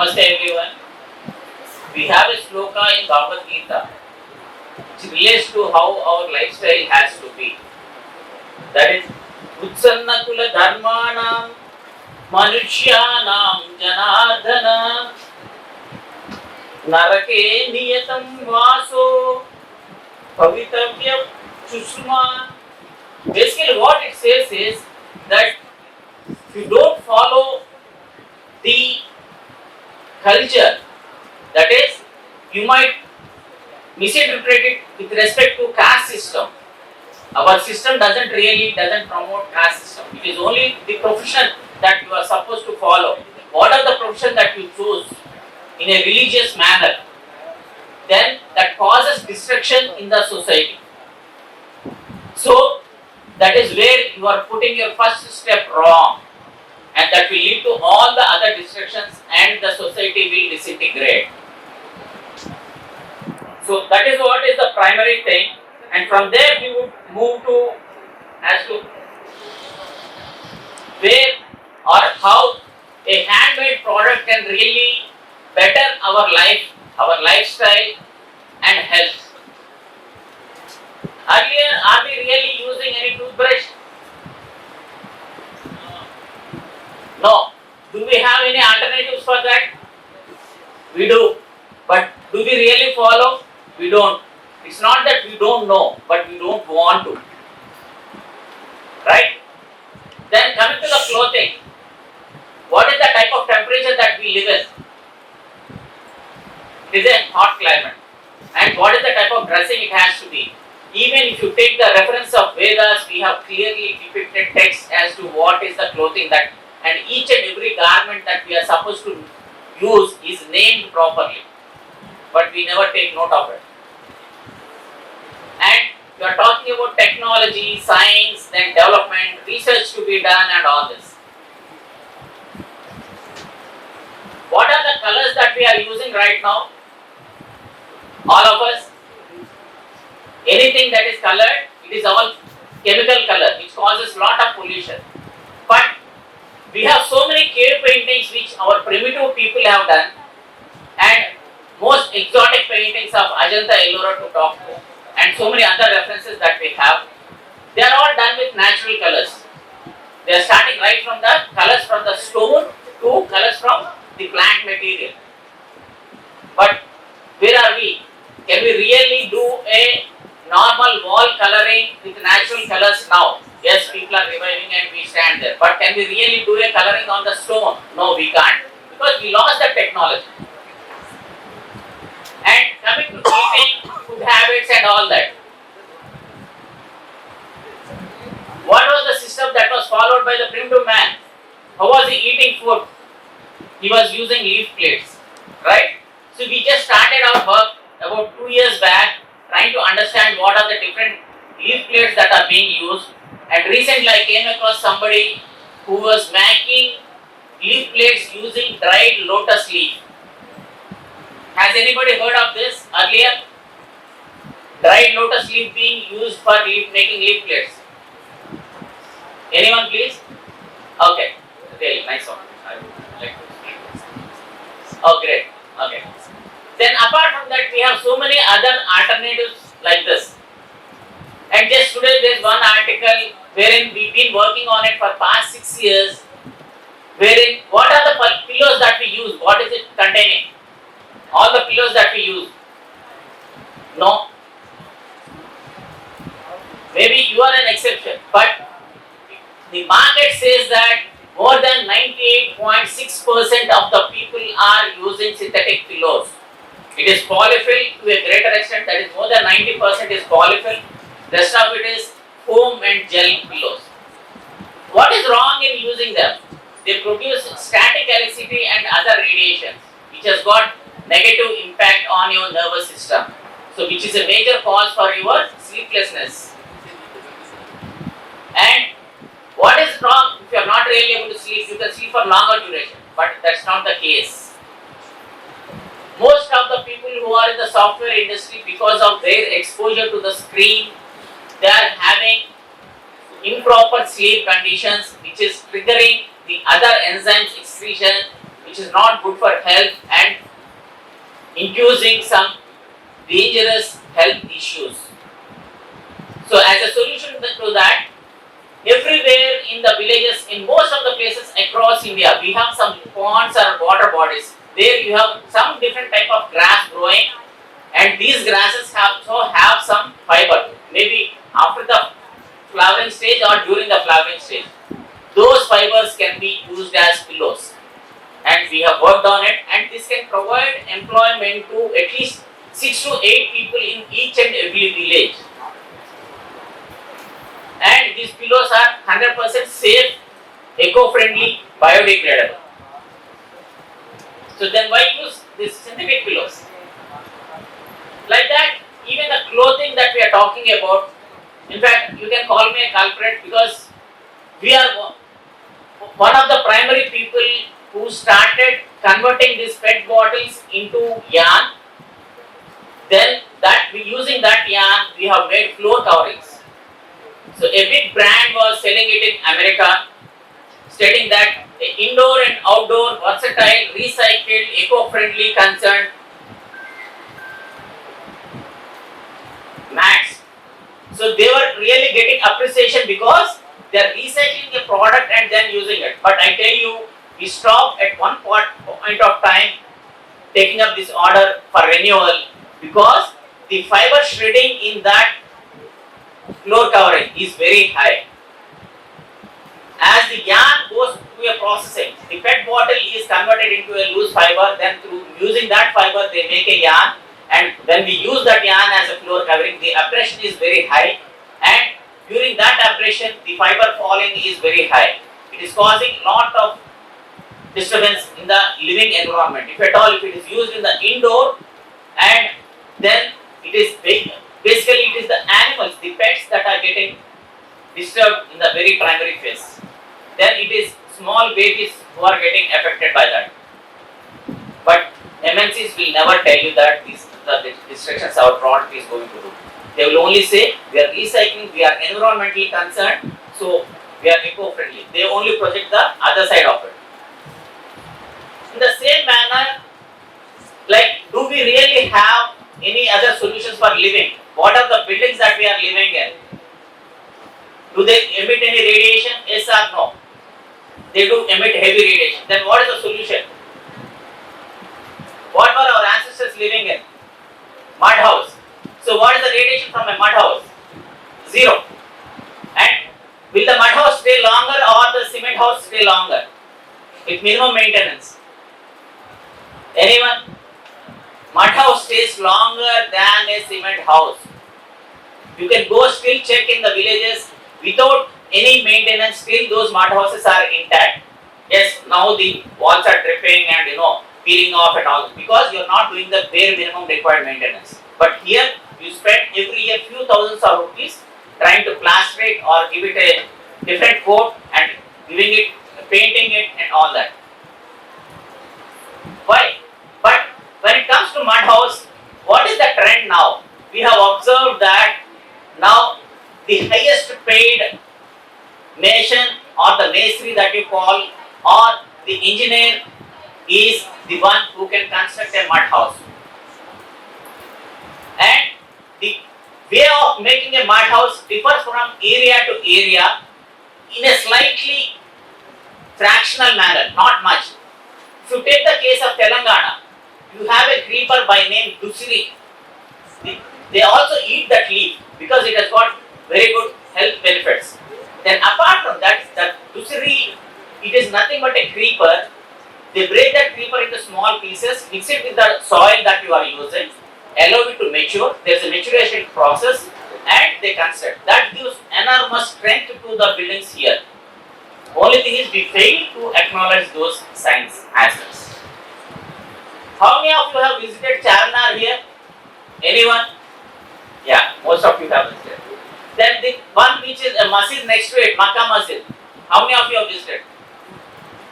Namaste everyone. We have a sloka in Bhagavad Gita which relates to how our lifestyle has to be. That is, Utsanna Kula Dharmanam Manushyanam Janardhana Narake Niyatam Vaso Bhavitavya Chushma. Basically, what it says is that if you don't follow the culture, that is, you might misinterpret it with respect to caste system. Our system doesn't promote caste system. It is only the profession that you are supposed to follow. What are the profession that you choose in a religious manner? Then that causes destruction in the society. So that is where you are putting your first step wrong, and that will lead to all the other destructions, and the society will disintegrate. So that is what is the primary thing, and from there we would move to as to where or how a handmade product can really better our life, our lifestyle and health. Earlier, are we really using any toothbrush? No. Do we have any alternatives for that? We do. But do we really follow? We don't. It's not that we don't know, but we don't want to. Right? Then coming to the clothing. What is the type of temperature that we live in? It is a hot climate. And what is the type of dressing it has to be? Even if you take the reference of Vedas, we have clearly depicted text as to what is the clothing that, and each and every garment that we are supposed to use is named properly. But we never take note of it. And we are talking about technology, science, then development, research to be done and all this. What are the colors that we are using right now? All of us. Anything that is colored, it is all chemical color, which causes lot of pollution. But we have so many cave paintings which our primitive people have done, and most exotic paintings of Ajanta Ellora to talk to, and so many other references that we have. They are all done with natural colors. They are starting right from the colors from the stone to colors from the plant material. But where are we? Can we really do a normal wall coloring with natural colors now? Yes, people are reviving and we stand there. But can we really do a coloring on the stone? No, we can't. Because we lost the technology. And coming to eating, food habits and all that. What was the system that was followed by the primitive man? How was he eating food? He was using leaf plates. Right? So we just started our work about 2 years back, trying to understand what are the different leaf plates that are being used. And recently I came across somebody who was making leaf plates using dried lotus leaf. Has anybody heard of this earlier? Dried lotus leaf being used for making leaf plates. Anyone please? Okay, really nice one. I would like to speak this. Oh great, okay. Then apart from that, we have so many other alternatives like this. And just today there is one article wherein we've been working on it for past 6 years, wherein what are the pillows that we use, what is it containing? All the pillows that we use. No. Maybe you are an exception, but the market says that more than 98.6% of the people are using synthetic pillows. It is polyfill to a greater extent, that is more than 90% is polyfill. Rest of it is foam and gel pillows. What is wrong in using them? They produce static electricity and other radiations, which has got negative impact on your nervous system. So, which is a major cause for your sleeplessness. And what is wrong? If you are not really able to sleep, you can sleep for longer duration, but that's not the case. Most of the people who are in the software industry, because of their exposure to the screen, they are having improper sleep conditions, which is triggering the other enzymes excretion, which is not good for health and inducing some dangerous health issues. So as a solution to that, everywhere in the villages, in most of the places across India, we have some ponds or water bodies. There you have some different type of grass growing, and these grasses have some fiber. Maybe after the flowering stage or during the flowering stage, those fibers can be used as pillows. And we have worked on it, and this can provide employment to at least 6 to 8 people in each and every village. And these pillows are 100% safe, eco-friendly, biodegradable. So then why use these synthetic pillows? Like that, even the clothing that we are talking about, in fact, you can call me a culprit because we are one of the primary people who started converting these PET bottles into yarn. Then using that yarn, we have made floor coverings. So a big brand was selling it in America, stating that indoor and outdoor, versatile, recycled, eco-friendly, concerned mats. So they were really getting appreciation because they are recycling the product and then using it. But I tell you, we stopped at one point of time taking up this order for renewal because the fiber shredding in that floor covering is very high. As the yarn goes through a processing, the PET bottle is converted into a loose fiber, then through using that fiber they make a yarn, and when we use that yarn as a floor covering, the abrasion is very high, and during that abrasion the fiber falling is very high. It is causing lot of disturbance in the living environment. If at all, if it is used in the indoor, and then it is basically it is the animals, the pets that are getting disturbed in the very primary phase. Then it is small babies who are getting affected by that. But MNCs will never tell you that the destructions our product is going to do. They will only say we are recycling, we are environmentally concerned, so we are eco-friendly. They only project the other side of it. In the same manner, like, do we really have any other solutions for living? What are the buildings that we are living in? Do they emit any radiation? Yes or no? They do emit heavy radiation. Then what is the solution? What were our ancestors living in? Mud house. So what is the radiation from a mud house? Zero. And will the mud house stay longer or the cement house stay longer? With minimum maintenance. Anyone? Mud house stays longer than a cement house. You can go still check in the villages without any maintenance, still those mud houses are intact. Yes, now the walls are dripping and peeling off and all because you are not doing the bare minimum required maintenance. But here you spend every year few thousands of rupees trying to plaster it or give it a different coat and giving it, painting it and all that. Why? But when it comes to mud house, what is the trend now? We have observed that now the highest paid nation or the masonry that you call or the engineer is the one who can construct a mud house. And the way of making a mud house differs from area to area in a slightly fractional manner, not much. If you take the case of Telangana, you have a creeper by name Dusiri. They also eat that leaf because it has got very good health benefits. Then apart from that, the Dusiri, it is nothing but a creeper. They break that creeper into small pieces, mix it with the soil that you are using, allow it to mature. There is a maturation process and they construct. That gives enormous strength to the buildings here. Only thing is we fail to acknowledge those science aspects. How many of you have visited Charnar here? Anyone? Yeah, most of you have visited. Then the one which is a masjid next to it, Makkah Masjid. How many of you have visited?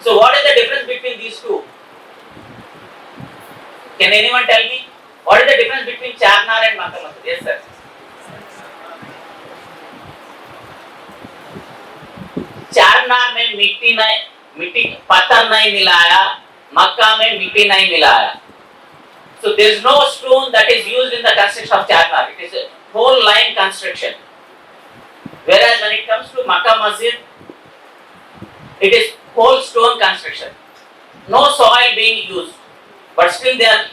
So what is the difference between these two? Can anyone tell me? What is the difference between Charnar and Makkah Masjid? Yes, sir. चारनार में मिट्टी पत्थर नहीं मिलाया, मक्का में मिट्टी नहीं मिलाया. So there is no stone that is used in the construction of Charminar. It is a whole line construction. Whereas when it comes to Makkah Masjid, it is whole stone construction. No soil being used, but still they are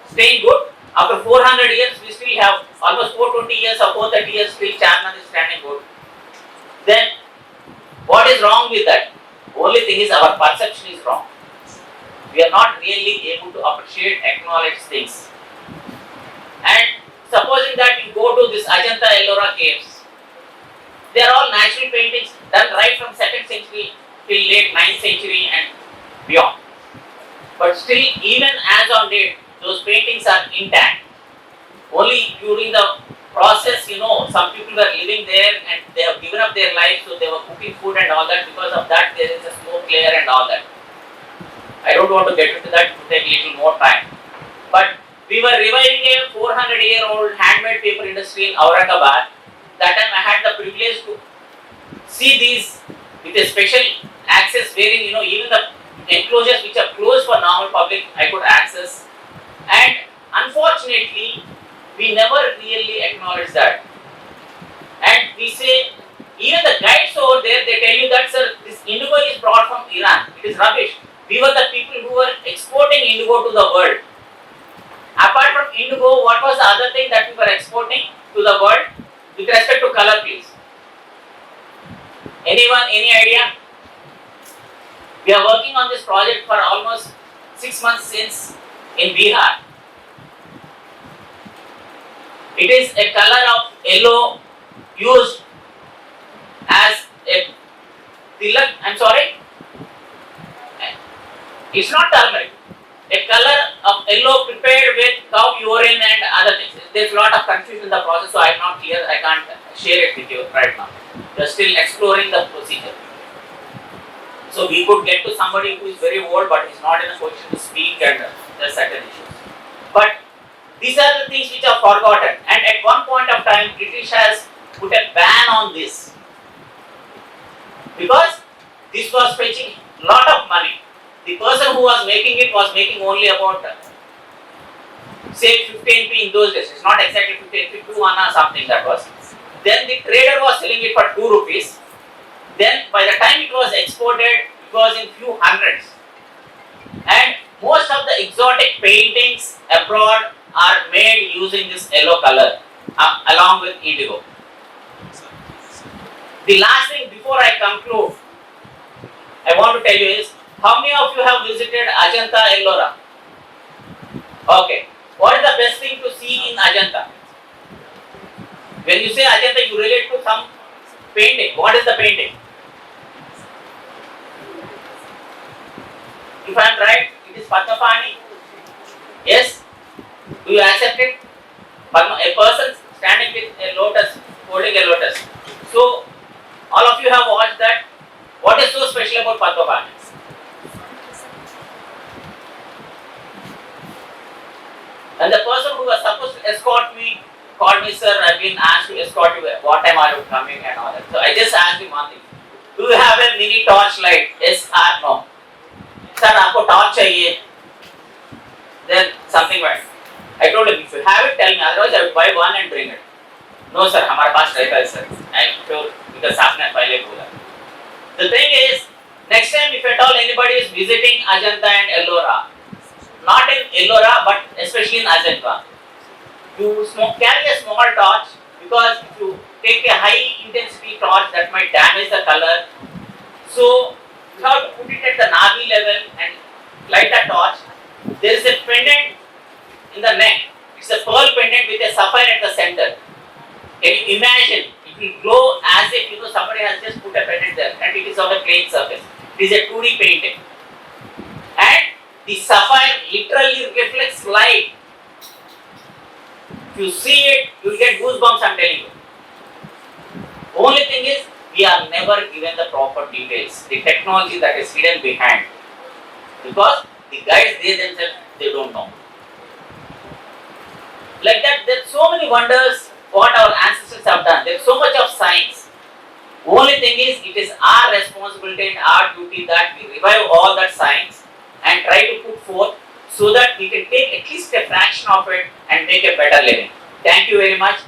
staying good. After 400 years, we still have almost 420 years or 430 years, still Charminar is standing good. Then, what is wrong with that? Only thing is our perception is wrong. We are not really able to appreciate, acknowledge things. And supposing that you go to this Ajanta Ellora caves, they are all natural paintings done right from 2nd century till late 9th century and beyond. But still, even as on date, those paintings are intact. Only during the process, some people were living there and they have given up their lives, so they were cooking food and all that. Because of that, there is a smoke layer and all that. I don't want to get into that, to take a little more time. But we were reviving a 400-year-old handmade paper industry in Aurangabad. That time I had the privilege to see these with a special access wherein, even the enclosures which are closed for normal public, I could access. And unfortunately, we never really acknowledge that. And we say, even the guides over there, they tell you that, sir, this indigo is brought from Iran. It is rubbish. We were the people who were exporting indigo to the world. Apart from indigo, what was the other thing that we were exporting to the world with respect to color, please? Anyone, any idea? We are working on this project for almost 6 months since in Bihar. It is a color of yellow used as a tilak. I'm sorry, it's not turmeric. A color of yellow prepared with cow urine and other things. There's a lot of confusion in the process, so I'm not clear. I can't share it with you right now. We're still exploring the procedure. So we could get to somebody who is very old but is not in a position to speak, and there's certain issues. But these are the things which are forgotten. And at one point of time, British has put a ban on this because this was fetching a lot of money. The person who was making it was making only about say 15p in those days. It's not exactly 15p, 2 anna something that was. Then the trader was selling it for 2 rupees. Then by the time it was exported, it was in few hundreds. And most of the exotic paintings abroad are made using this yellow color along with indigo. The last thing before I conclude, I want to tell you is, how many of you have visited Ajanta Ellora? Okay. What is the best thing to see in Ajanta? When you say Ajanta, you relate to some painting. What is the painting? If I am right, it is Padmapani. Yes? Do you accept it? A person standing with a lotus, holding a lotus. So, all of you have watched that. What is so special about Padmapani? And the person who was supposed to escort me called me, sir, I've been asked to escort you. What time are you coming and all that? So I just asked him one thing. Do you have a mini torch light? Yes or no? Sir, aapko torch chahiye. Then something went. I told him, if you have it, tell me. Otherwise, I will buy one and bring it. No, sir, हमारे पास रहता है, sir. I'm sure because आपने पहले बोला. The thing is, next time if at all anybody is visiting Ajanta and Ellora, not in Ellora but especially in Ajanta, you carry a small torch, because if you take a high intensity torch that might damage the color. So you have to put it at the navi level and light the torch. There is a pendant in the neck. It's a pearl pendant with a sapphire at the center. Can you imagine? It will glow as if somebody has just put a pendant there, and it is on a plain surface. It is a 2D painting. And the sapphire literally reflects light. If you see it, you will get goosebumps, I am telling you. Only thing is, we are never given the proper details, the technology that is hidden behind. Because the guys, they themselves, they don't know. Like that, there are so many wonders what our ancestors have done. There is so much of science. Only thing is, it is our responsibility and our duty that we revive all that science and try to put forth so that we can take at least a fraction of it and make a better living. Thank you very much.